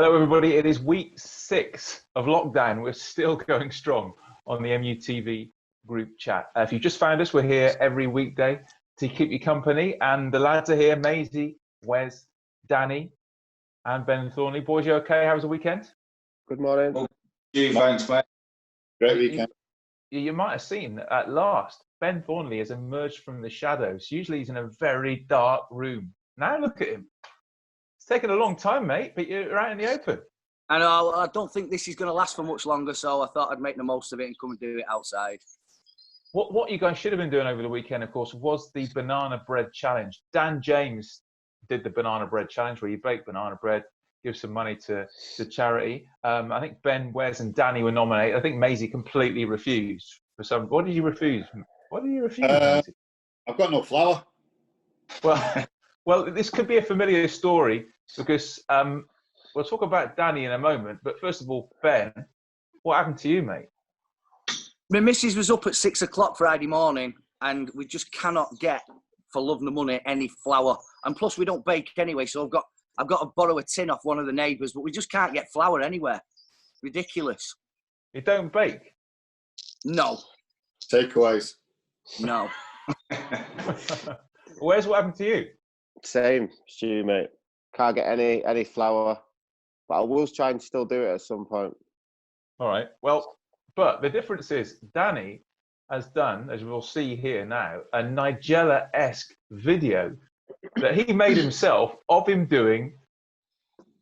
Hello, everybody. It is week 6 of lockdown. We're still going strong on the MUTV group chat. If you just found us, we're here every weekday to keep you company. And the lads are here, Maisie, Wes, Danny, and Ben Thornley. Boys, you okay? How was the weekend? Good morning. Oh, thanks, mate. Great weekend. You might have seen, at last, Ben Thornley has emerged from the shadows. Usually he's in a very dark room. Now look at him. It's taken a long time, mate, but you're out in the open. I know, I don't think this is going to last for much longer, so I thought I'd make the most of it and come and do it outside. What you guys should have been doing over the weekend, of course, was the banana bread challenge. Dan James did the banana bread challenge where you bake banana bread, give some money to charity. I think Ben, Wes and Danny were nominated. I think Maisie completely refused. What did you refuse? What did you refuse, Maisie? I've got no flour. Well, this could be a familiar story because we'll talk about Danny in a moment. But first of all, Ben, what happened to you, mate? My missus was up at 6 o'clock Friday morning and we just cannot get, for love nor money, any flour. And plus we don't bake anyway, so I've got to borrow a tin off one of the neighbours, but we just can't get flour anywhere. Ridiculous. You don't bake? No. Takeaways. No. Where's what happened to you? Same, Stu, mate. Can't get any flour, but I will try and still do it at some point. All right. Well, but the difference is Danny has done, as we'll see here now, a Nigella-esque video that he made himself of him doing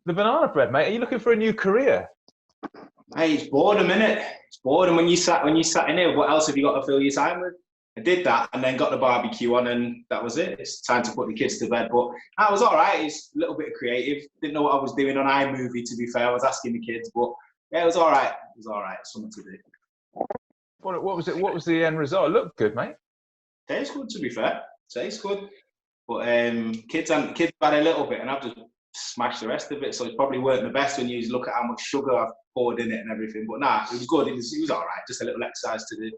the banana bread, mate. Are you looking for a new career? Hey, it's boredom, innit? It's boredom when you sat in here. What else have you got to fill your time with? I did that and then got the barbecue on and that was it. It's time to put the kids to bed. But that was all right. It's a little bit creative. Didn't know what I was doing on iMovie, to be fair. I was asking the kids, but yeah, it was all right. It was all right. Something to do. What was it? What was the end result? It looked good, mate. Tastes good, to be fair. Tastes good. But kids had a little bit and I've just smashed the rest of it. So it probably weren't the best when you look at how much sugar I've poured in it and everything. But nah, it was good. It was all right. Just a little exercise to do.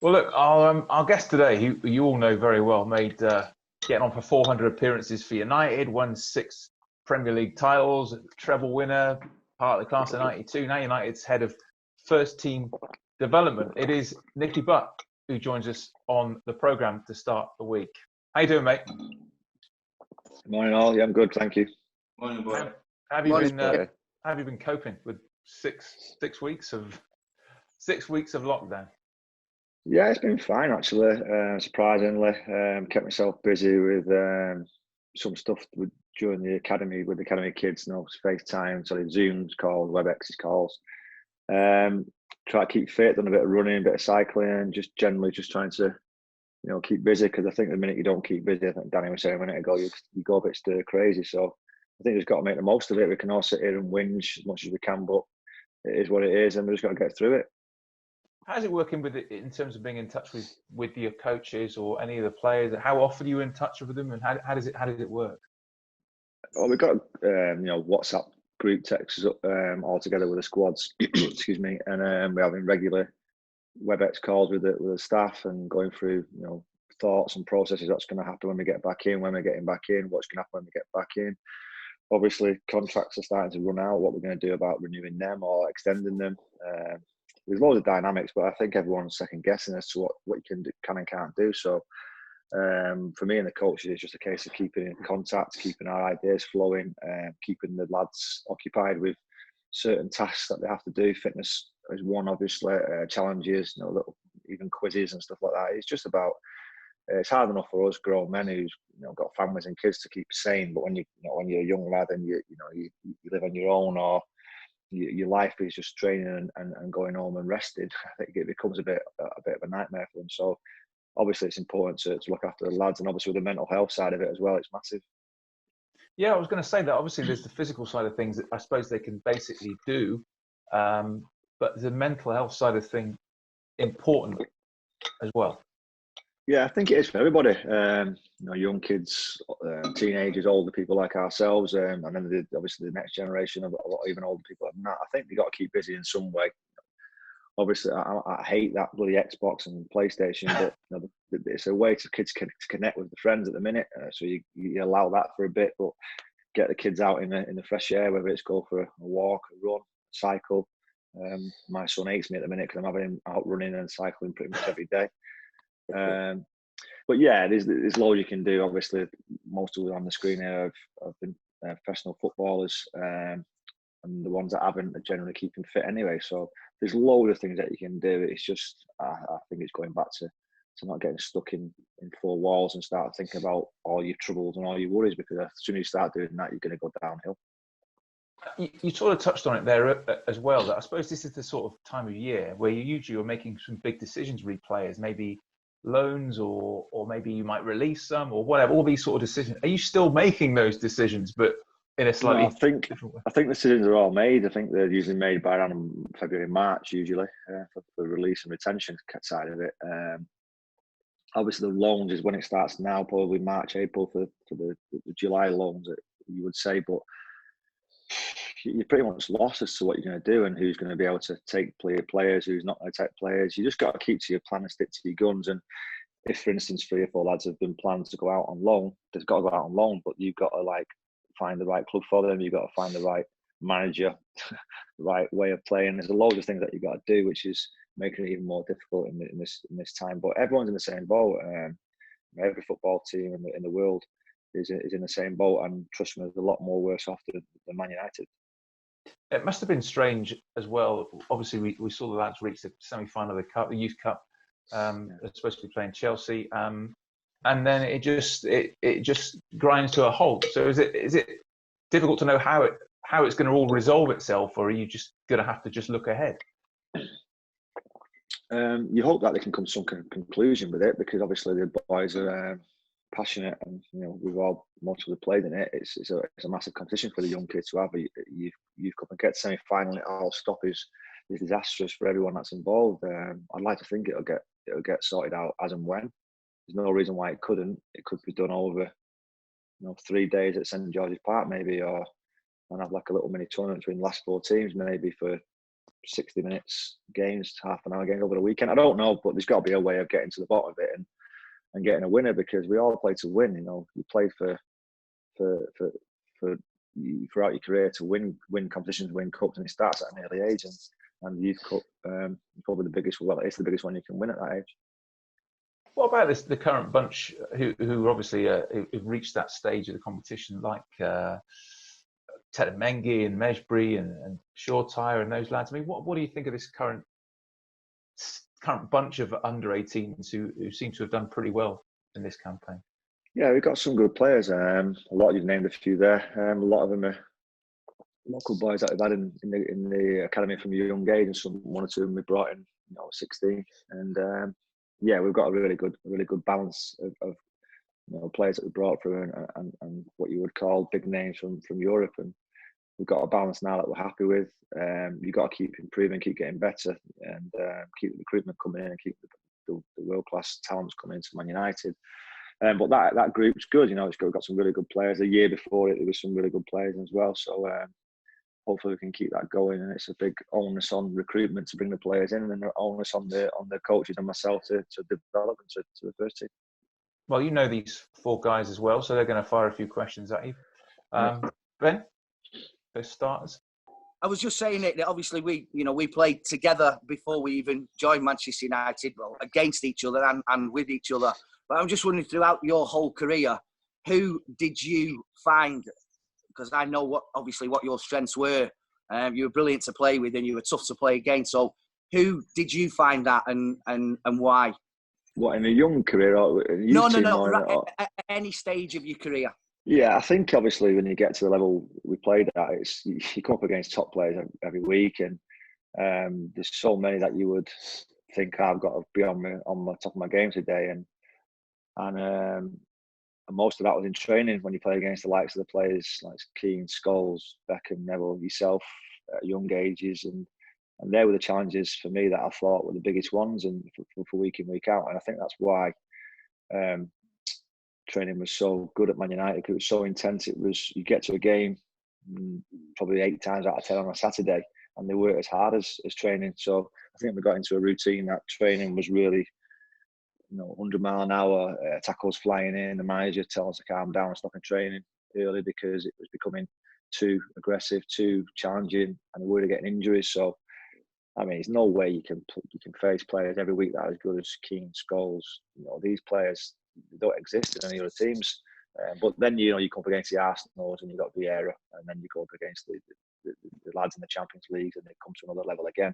Well, look, our guest today, who you all know very well, made getting on for 400 appearances for United, won 6 Premier League titles, treble winner, part of the class of '92. Now United's head of first team development. It is Nicky Butt who joins us on the programme to start the week. How you doing, mate? Morning, all. Yeah, I'm good, thank you. Morning, boy. How have you been coping with six weeks of lockdown? Yeah, it's been fine actually. Surprisingly, kept myself busy with some stuff during the academy with the academy kids. You know, FaceTime, Zooms calls, WebEx calls. Try to keep fit, done a bit of running, a bit of cycling, just generally just trying to, keep busy. Because I think the minute you don't keep busy, I think Danny was saying a minute ago, you go a bit stir crazy. So I think we've got to make the most of it. We can all sit here and whinge as much as we can, but it is what it is, and we just got to get through it. How's it working with it in terms of being in touch with your coaches or any of the players? How often are you in touch with them, and how does it work? Well, we've got WhatsApp group texts all together with the squads, excuse me, and we're having regular WebEx calls with the staff and going through thoughts and processes that's going to happen when we get back in, when we're getting back in, what's going to happen when we get back in. Obviously, contracts are starting to run out. What we're going to do about renewing them or extending them. There's loads of dynamics, but I think everyone's second guessing as to what you can and can't do. So for me and the coaches, it's just a case of keeping in contact, keeping our ideas flowing, keeping the lads occupied with certain tasks that they have to do. Fitness is one, obviously, challenges, little even quizzes and stuff like that. It's just about it's hard enough for us grown men who's got families and kids to keep sane, but when you're a young lad and you live on your own, or your life is just training and going home and resting, I think it becomes a bit of a nightmare for them. So obviously it's important to look after the lads, and obviously with the mental health side of it as well, it's massive. Yeah, I was going to say that obviously there's the physical side of things that I suppose they can basically do, but the mental health side of thing important as well. Yeah, I think it is for everybody. Young kids, teenagers, older people like ourselves, and then obviously the next generation of a lot even older people than that. I think they got to keep busy in some way. Obviously, I hate that bloody Xbox and PlayStation, but it's a way to kids to connect with the friends at the minute. So you allow that for a bit, but get the kids out in the fresh air, whether it's go for a walk, a run, cycle. My son hates me at the minute because I'm having him out running and cycling pretty much every day. But yeah, there's loads you can do. Obviously, most of us on the screen here have been professional footballers, and the ones that haven't are generally keeping fit anyway. So there's loads of things that you can do. It's just I think it's going back to not getting stuck in four walls and start thinking about all your troubles and all your worries, because as soon as you start doing that, you're going to go downhill. You sort of touched on it there as well, that I suppose this is the sort of time of year where you usually are making some big decisions with players, maybe loans or maybe you might release some or whatever, all these sort of decisions. Are you still making those decisions, but in a slightly different way? I think the decisions are all made. I think they're usually made by around February, March, usually, for release and retention side of it. Obviously, the loans is when it starts now, probably March, April for the July loans, you would say. But you're pretty much lost as to what you're going to do and who's going to be able to take players, who's not going to take players. You just got to keep to your plan and stick to your guns. And if, for instance, 3 or 4 lads have been planned to go out on loan, they've got to go out on loan, but you've got to find the right club for them. You've got to find the right manager, the right way of playing. There's a load of things that you've got to do, which is making it even more difficult in this time. But everyone's in the same boat. Every football team in the world is in the same boat, and trust me, there's a lot more worse off than Man United. It must have been strange as well. Obviously, we saw the lads reach the semi-final of the cup, the Youth Cup. They're supposed to be playing Chelsea, and then it just grinds to a halt. So is it difficult to know how it's going to all resolve itself, or are you just going to have to just look ahead? You hope that they can come to some conclusion with it, because obviously the boys are passionate, and we've all multiply played in it. It's a massive competition for the young kids to have a youth cup and get to semi-final. It all stop is disastrous for everyone that's involved. I'd like to think it'll get sorted out as and when. There's no reason why it couldn't. It could be done over 3 days at St George's Park maybe, and have like a little mini tournament between the last 4 teams maybe for 60 minutes games, half an hour games over the weekend. I don't know, but there's got to be a way of getting to the bottom of it and getting a winner, because we all play to win. You play for throughout your career to win competitions, win cups, and it starts at an early age. And the Youth Cup probably the biggest. Well, it's the biggest one you can win at that age. What about the current bunch who obviously have reached that stage of the competition, like Ted Mengi and Mejbri and Shortire and those lads? I mean, what do you think of this current bunch of under 18s who seem to have done pretty well in this campaign? Yeah, we've got some good players. A lot, you've named a few there. A lot of them are local boys that we've had in the academy from a young age, and one or two of them we brought in 16. And yeah, we've got a really good balance of players that we brought through and what you would call big names from Europe. And we've got a balance now that we're happy with. You've got to keep improving, keep getting better, and keep the recruitment coming in, and keep the world-class talents coming into Man United. But that group's good. It's got some really good players. The year before it, there was some really good players as well. So hopefully we can keep that going. And it's a big onus on recruitment to bring the players in, and an onus on the coaches and myself to develop them to the first team. Well, these 4 guys as well, so they're going to fire a few questions at you. Ben, those starters. I was just saying that obviously we played together before we even joined Manchester United, well, against each other and with each other. But I'm just wondering, throughout your whole career, who did you find? Because I know what your strengths were. You were brilliant to play with, and you were tough to play against. So, who did you find that, and why? What, in a young career? Or no. At any stage of your career. Yeah, I think obviously when you get to the level we played at, you come up against top players every week, and there's so many that you would think I've got to be on my top of my game today, and most of that was in training when you play against the likes of the players like Keane, Scholes, Beckham, Neville, yourself at young ages, and they were the challenges for me that I thought were the biggest ones, and for week in, week out. And I think that's why training was so good at Man United, because it was so intense. It was, you get to a game probably 8 times out of 10 on a Saturday, and they weren't as hard as training. So I think we got into a routine that training was really 100 mile an hour, tackles flying in, the manager tells us to calm down and stop in training. early because it was becoming too aggressive, too challenging, and we were getting injuries. So, I mean, there's no way you can face players every week that are as good as Keane, Scholes. You know, these players don't exist in any other teams. But then, you know, you come up against the Arsenals and you've got Vieira, and then you go up against the lads in the Champions League, and they come to another level again.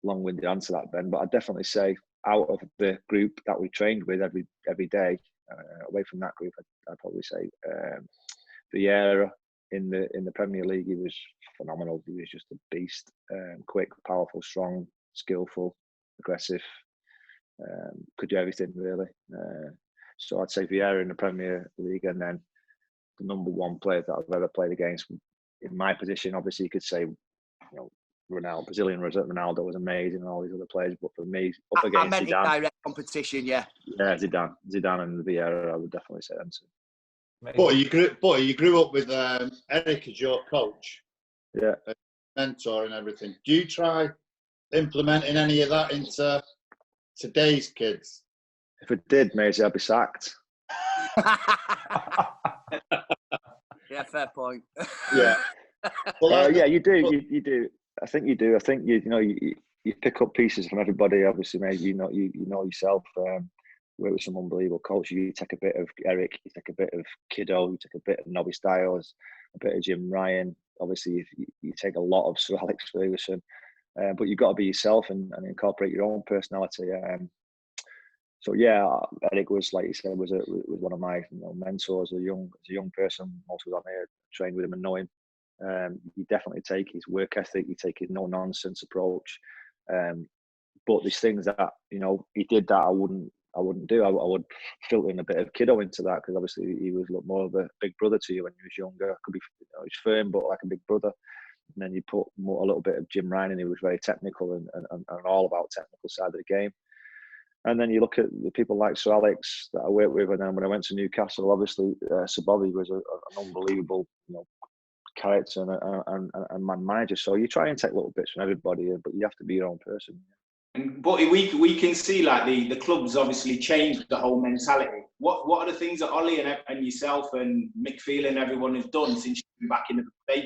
Long-winded answer that, Ben, but I'd definitely say out of the group that we trained with every day, away from that group, I'd probably say Vieira in the Premier League, he was phenomenal. He was just a beast, quick, powerful, strong, skillful, aggressive. Could do everything really. So I'd say Vieira in the Premier League, and then the number one player that I've ever played against in my position. Obviously, you could say, you know, Ronaldo, Brazilian Ronaldo was amazing, and all these other players. But for me, up against I meant Zidane, in direct competition, yeah. Yeah, Zidane and Vieira, I would definitely say them two. But you grew up with Eric as your coach, yeah, mentor and everything. Do you try implementing any of that into today's kids? If it did, Maisie, I'd be sacked. Yeah, fair point. Yeah. Well, yeah, you do. You do. I think you do. I think you know you pick up pieces from everybody. Obviously, mate, you know yourself. Work with some unbelievable coaches. You take a bit of Eric, you take a bit of Kiddo, you take a bit of Nobby Styles, a bit of Jim Ryan. Obviously, you take a lot of Sir Alex Ferguson, but you've got to be yourself and incorporate your own personality. So yeah, Eric was, like you said, was one of my mentors. As a young person, most was on here, trained with him and know him. You definitely take his work ethic, you take his no nonsense approach. But there's things that he did that I wouldn't do. I would filter in a bit of Kiddo into that, because obviously he was more of a big brother to you when you was younger. Could be he's firm, but like a big brother. And then you put a little bit of Jim Ryan in, he was very technical and all about technical side of the game. And then you look at the people like Sir Alex that I worked with, and then when I went to Newcastle, obviously Sir Bobby was an unbelievable, character and man manager. So you try and take little bits from everybody, but you have to be your own person. But we can see like the club's obviously changed the whole mentality. What are the things that Ollie and yourself and Mick Phelan and everyone have done since they've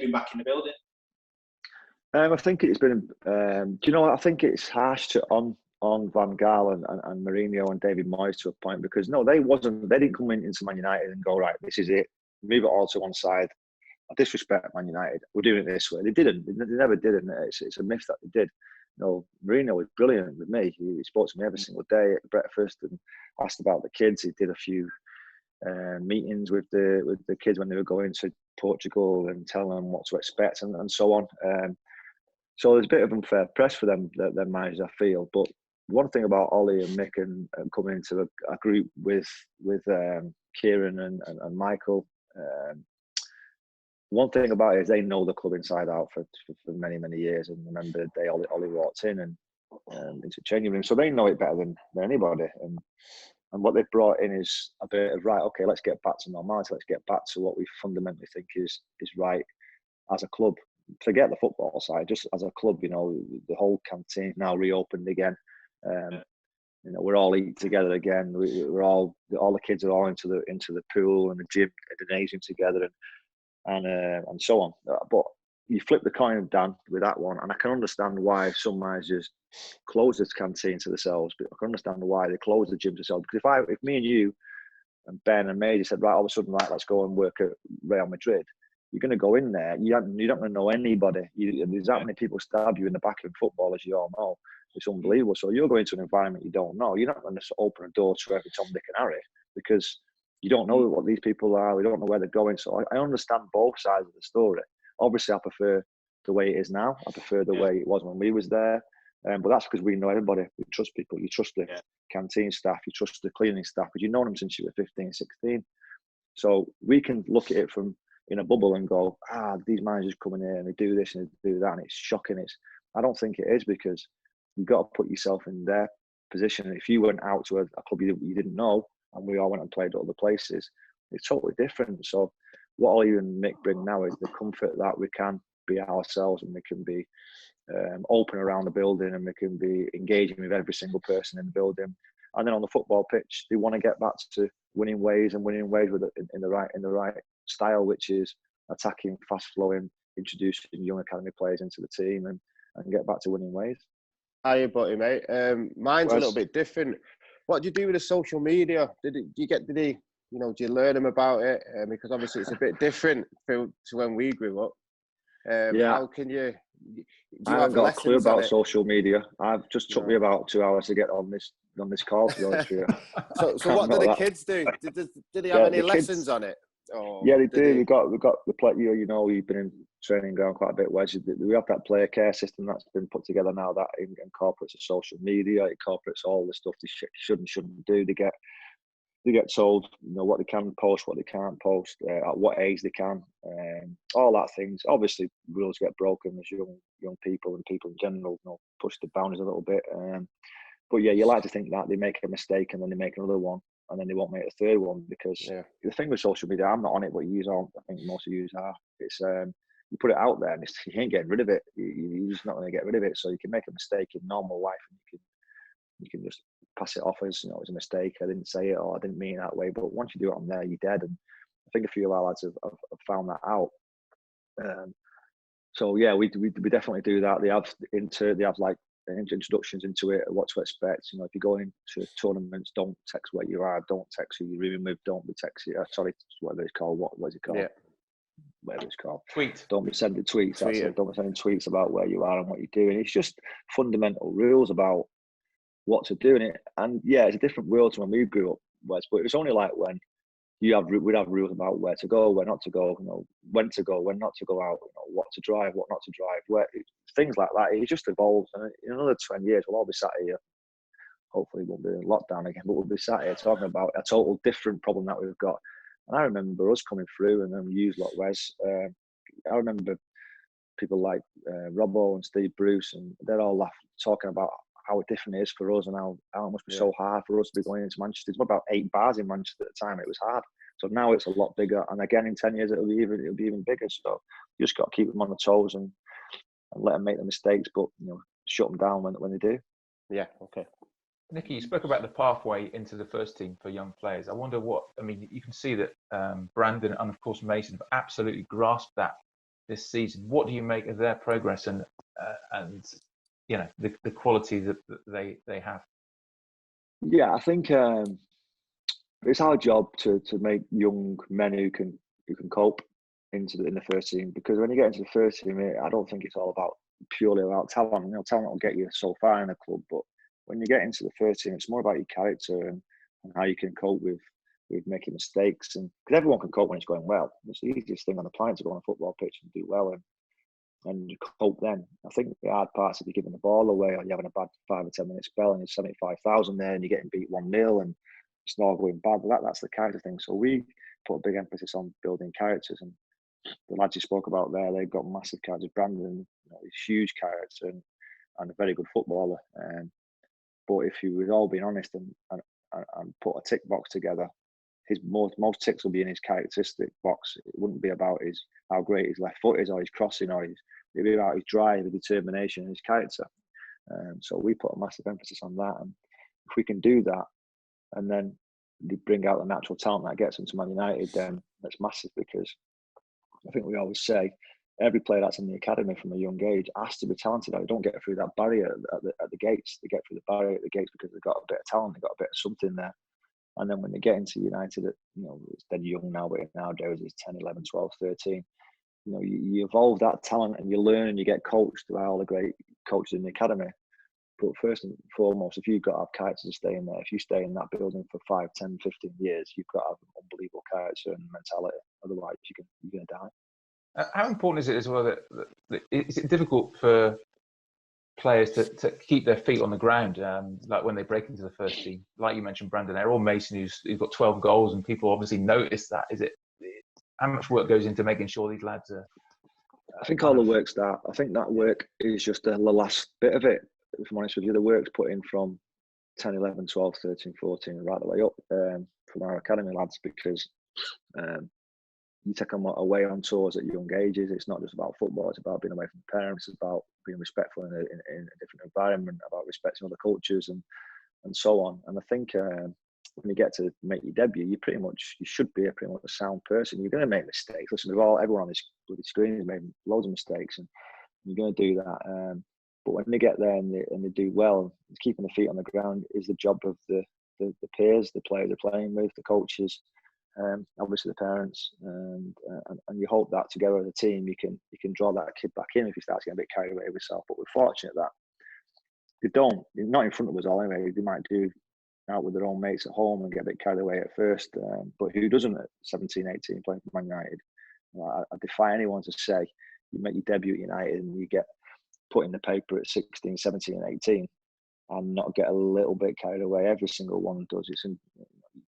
been back in the building? I think it's been. I think it's harsh on Van Gaal and Mourinho and David Moyes to a point, because they didn't come into Man United and go, right, this is it, move it all to one side. I disrespect Man United, we're doing it this way. They didn't. They never did, and it's a myth that they did. Mourinho was brilliant with me. He spoke to me every single day at breakfast and asked about the kids. He did a few meetings with the kids when they were going to Portugal and telling them what to expect and so on. So there's a bit of unfair press for them, their managers, I feel. But one thing about Ollie and Mick and coming into a group with Kieran and Michael, one thing about it is they know the club inside out for many, many years. And remember the day Ollie walked in and into the changing room, so they know it better than anybody. And what they've brought in is a bit of, right, okay, let's get back to normality. Let's get back to what we fundamentally think is right as a club. Forget the football side, just as a club, the whole canteen now reopened again. We're all eating together again. We're all the kids are all into the pool and the gym and the gymnasium together and so on. But you flip the coin, Dan, with that one, and I can understand why some managers close this canteen to themselves, but I can understand why they close the gym to themselves. Because if me and you and Ben and Maisie said, right, all of a sudden, right, let's go and work at Real Madrid, you're going to go in there. You're not going to know anybody. There's that many people stab you in the back in football, as you all know. It's unbelievable. So you're going to an environment you don't know. You're not going to open a door to every Tom, Dick and Harry, because you don't know what these people are. We don't know where they're going. So I understand both sides of the story. Obviously, I prefer the way it is now. I prefer the way it was when we was there. But that's because we know everybody. We trust people. You trust the canteen staff. You trust the cleaning staff, because you've known them since you were 15, 16. So we can look at it from in a bubble and go, these managers come in here and they do this and they do that, and it's shocking. I don't think it is, because you've got to put yourself in their position. If you went out to a club you didn't know, and we all went and played at other places, it's totally different. So what Ollie and Mick bring now is the comfort that we can be ourselves, and we can be open around the building, and we can be engaging with every single person in the building. And then on the football pitch, they want to get back to winning ways with in the right style, which is attacking, fast flowing, introducing young academy players into the team, and get back to winning ways. Hiya, buddy, mate. Mine's a little bit different. What do you do with the social media? Do you learn them about it? Because obviously it's a bit different to when we grew up. How can you? I haven't got a clue about social media. I've just took me about 2 hours to get on this call, to be honest with you. So what do the kids do? Do they have any lessons on it? Yeah, they do. We've got the play. You know, you've been in training ground quite a bit. Wes, we have that player care system that's been put together now that incorporates the social media, it incorporates all the stuff they should and shouldn't do. They get told, you know, what they can post, what they can't post, at what age they can, all that things. Obviously, rules get broken as young people and people in general, you know, push the boundaries a little bit. But yeah, you like to think that they make a mistake and then they make another one, and then they won't make a third one, because the thing with social media, I'm not on it, but you are. I think most of you are. It's you put it out there, and you ain't getting rid of it. You're just not going to get rid of it. So you can make a mistake in normal life, and you can just pass it off as, you know, it was a mistake. I didn't say it, or I didn't mean it that way. But once you do it on there, you're dead. And I think a few of our lads have found that out. So yeah, we definitely do that. They have like introductions into it, what to expect. You know, if you're going to tournaments, don't text where you are, don't text who you're rooming with, don't be texting. Sorry, whatever it's called. What is it called? Yeah. Whatever it's called. Tweet. Don't be sending tweets. That's it. Don't be sending tweets about where you are and what you're doing. It's just fundamental rules about what to do in it. And yeah, it's a different world to when we grew up, Wes, but it was only like when we'd have rules about where to go, where not to go, you know, when to go, when not to go out, you know, what to drive, what not to drive, where, things like that. It just evolves. And in another 20 years, we'll all be sat here. Hopefully, we'll be in lockdown again, but we'll be sat here talking about a total different problem that we've got. And I remember us coming through, and then we used lot Wes. I remember people like Robbo and Steve Bruce, and they're all talking about how different it is for us, and how it must be so hard for us to be going into Manchester. It's about 8 bars in Manchester at the time. It was hard. So now it's a lot bigger, and again in 10 years it'll be even bigger. So you just got to keep them on the toes and let them make the mistakes, but, you know, shut them down when they do. Yeah. Okay. Nicky, you spoke about the pathway into the first team for young players. I wonder you can see that Brandon and, of course, Mason have absolutely grasped that this season. What do you make of their progress and you know, the quality that they have? Yeah, I think it's our job to make young men who can cope in the first team, because when you get into the first team, I don't think it's all purely about talent. You know, talent will get you so far in a club, but when you get into the first team, it's more about your character and how you can cope with making mistakes. And because everyone can cope when it's going well. It's the easiest thing on the planet to go on a football pitch and do well and cope then. I think the hard part is if you're giving the ball away, or you're having a bad 5 or 10 minute spell and there's 75,000 there and you're getting beat 1-0 and it's not going bad. But that's the kind of thing. So we put a big emphasis on building characters, and the lads you spoke about there, they've got massive characters. Brandon, you know, he's huge character and a very good footballer. But if you was all being honest and put a tick box together, his most ticks will be in his characteristic box. It wouldn't be about how great his left foot is, or his crossing, it'd be about his drive, his determination, and his character. So we put a massive emphasis on that, and if we can do that, and then they bring out the natural talent that gets them to Man United, then that's massive. Because I think we always say every player that's in the academy from a young age has to be talented. They don't get through that barrier at the gates. They get through the barrier at the gates because they've got a bit of talent, they've got a bit of something there. And then when they get into United, you know, they're young now, but nowadays it's 10, 11, 12, 13. You know, you evolve that talent and you learn and you get coached by all the great coaches in the academy. But first and foremost, if you've got to have character to stay in there, if you stay in that building for 5, 10, 15 years, you've got to have an unbelievable character and mentality. Otherwise, you're going to die. How important is it as well that is it difficult for players to keep their feet on the ground, like when they break into the first team? Like you mentioned, Brandon Errol Mason, who's got 12 goals, and people obviously notice that. How much work goes into making sure these lads are? I think all the work's that. I think that work is just the last bit of it. If I'm honest with you, the work's put in from 10, 11, 12, 13, 14, right the way up from our academy lads, because you take them away on tours at young ages. It's not just about football. It's about being away from parents. It's about being respectful in a different environment, about respecting other cultures. And and so on. And I think when you get to make your debut, you should be a pretty much a sound person. You're going to make mistakes. Listen, everyone on this bloody screen has made loads of mistakes, and you're going to do that. But when they get there and they do well, keeping the feet on the ground is the job of the peers, the players they're playing with, the coaches, obviously the parents, and you hope that together as a team you can draw that kid back in if he starts getting a bit carried away with himself. But we're fortunate that they don't, not in front of us all anyway. They might do out with their own mates at home and get a bit carried away at first, but who doesn't at 17, 18 playing for Man United? I defy anyone to say you make your debut at United and you get put in the paper at 16, 17 and 18 and not get a little bit carried away. Every single one does.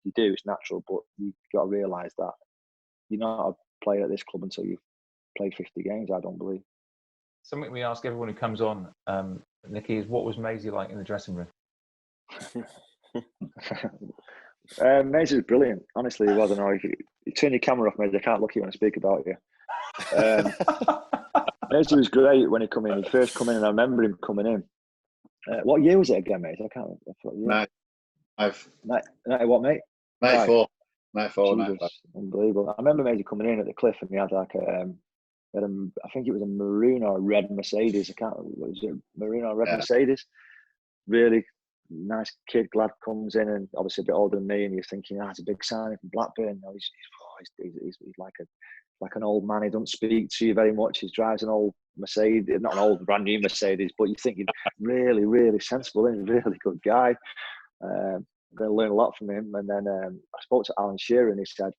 You do, it's natural, but you've got to realise that you're not a player at this club until you've played 50 games, I don't believe. Something we ask everyone who comes on, Nicky, is what was Maisie like in the dressing room? Maisie was brilliant. Honestly, he was. I know if you turn your camera off, Maisie, I can't look at you when I speak about you. Maisie was great when he come in. He first come in, and I remember him coming in. What year was it again, mate? I can't remember. 90 what, mate? 94. 94, 95. Unbelievable. I remember Maisie coming in at the Cliff, and he had like I think it was a maroon or a red Mercedes. I can't remember. Was it maroon or red Mercedes? Really nice kid. Glad comes in, and obviously a bit older than me, and you're thinking, it's a big signing from Blackburn. No, he's like an old man. He doesn't speak to you very much. He drives an old Mercedes, not an old brand new Mercedes, but you think he's really, really sensible and really good guy. I'm going to learn a lot from him. And then I spoke to Alan Shearer, and he said,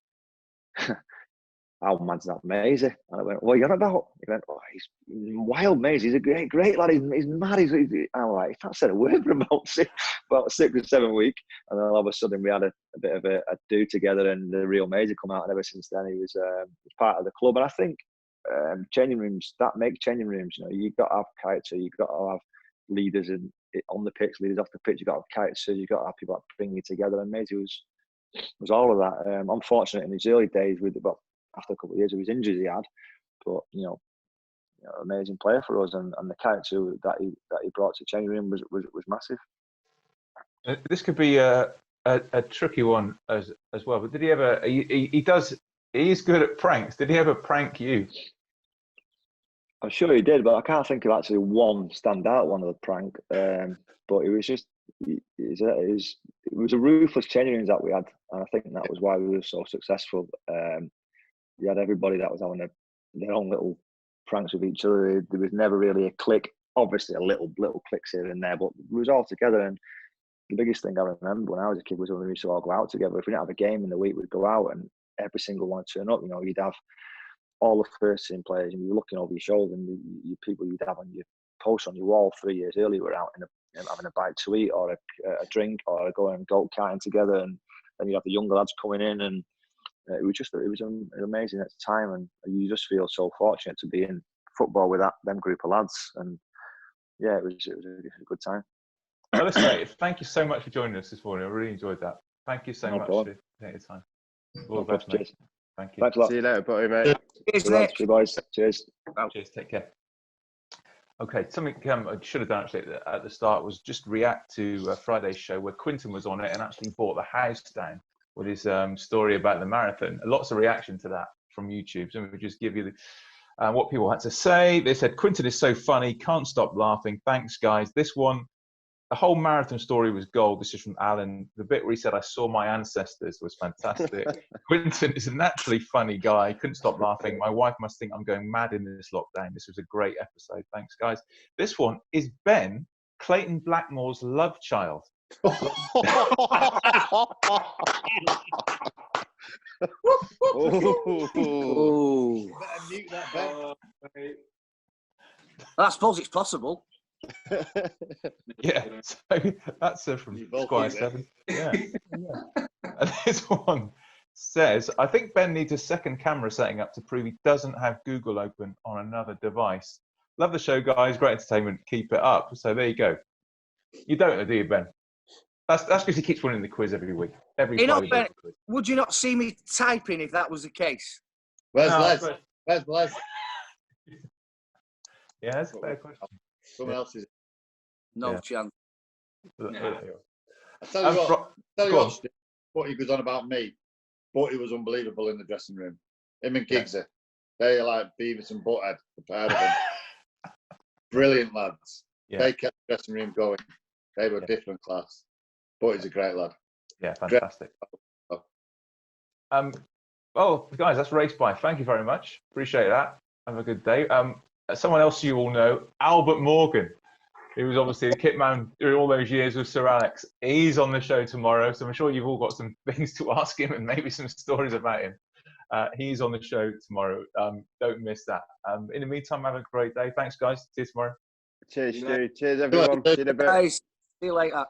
"How mad's that Maisie?" And I went, "What are you on about?" He went, "Oh, he's wild, Maisie. He's a great lad. He's mad." I'm like, "He can't say a word for about 6 or 7 weeks." And then all of a sudden we had a bit of a do together, and the real Maisie come out. And ever since then, he was part of the club. And I think changing rooms, that makes changing rooms. You know, you've got to have character. You've got to have leaders on the pitch, leaders off the pitch. You've got to have character. You've got to have people that bring you together. And Maisie was all of that. I'm fortunate in his early days after a couple of years of his injuries he had, but amazing player for us, and the character that he brought to changing room was massive. This could be a tricky one as well. But did he ever? He is good at pranks. Did he ever prank you? I'm sure he did, but I can't think of actually one standout one of the prank. But it was just it was a ruthless changing rooms that we had, and I think that was why we were so successful. You had everybody that was having their own little pranks with each other. There was never really a clique. Obviously, a little cliques here and there, but we was all together. And the biggest thing I remember when I was a kid was when we used to all go out together. If we didn't have a game in the week, we'd go out, and every single one would turn up. You know, you'd have all the first team players, and you're looking over your shoulder, and the people you'd have on your post on your wall 3 years earlier were out having a bite to eat or a drink or going go-karting together, and then you have the younger lads coming in, and it was an amazing at the time, and you just feel so fortunate to be in football with them group of lads, and yeah, it was a good time. Well, listen, mate, thank you so much for joining us this morning. I really enjoyed that. Thank you so much for taking your time. All the best, mate. Thank you. Thanks a lot. See you later, buddy, mate. Cheers, boys. Cheers. Cheers. Take care. Okay, something I should have done actually at the start was just react to Friday's show where Quinton was on it and actually bought the house down with his story about the marathon. Lots of reaction to that from YouTube. So we just give you what people had to say. They said, "Quinton is so funny, can't stop laughing. Thanks, guys. This one, the whole marathon story was gold." This is from Alan. The bit where he said, "I saw my ancestors" was fantastic. Quinton is a naturally funny guy. Couldn't stop laughing. My wife must think I'm going mad in this lockdown. This was a great episode. Thanks, guys. This one is Ben, Clayton Blackmore's love child. Oh. Mute that, Ben. I suppose it's possible. Yeah, so that's from Squire 7. Yeah. And this one says, "I think Ben needs a second camera setting up to prove he doesn't have Google open on another device. Love the show, guys. Great entertainment. Keep it up." So there you go. You don't, do you, Ben? That's because he keeps winning the quiz every week. Ben, would you not see me typing if that was the case? Where's Les? Yeah, that's a fair question. Someone else is. No chance. I tell you go on. what, Steve, what he goes on about me, but he was unbelievable in the dressing room. Him and Giggsy, they are like Beavis and Butthead, the pair of them. Brilliant lads. Yeah. They kept the dressing room going. They were a different class. But he's a great lad. Yeah, fantastic. Well, guys, that's Race By. Thank you very much. Appreciate that. Have a good day. Someone else you all know, Albert Morgan, who was obviously the kit man during all those years with Sir Alex. He's on the show tomorrow, so I'm sure you've all got some things to ask him and maybe some stories about him. He's on the show tomorrow. Don't miss that. In the meantime, have a great day. Thanks, guys. See you tomorrow. Cheers, Stu. Cheers, everyone. See you in a bit. Guys, see you later.